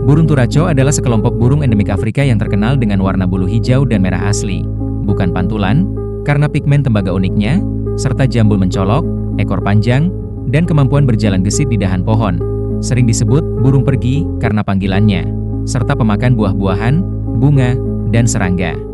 Burung turaco adalah sekelompok burung endemik Afrika yang terkenal dengan warna bulu hijau dan merah asli. Bukan pantulan, karena pigmen tembaga uniknya, serta jambul mencolok, ekor panjang, dan kemampuan berjalan gesit di dahan pohon. Sering disebut burung pergi karena panggilannya, serta pemakan buah-buahan, bunga, dan serangga.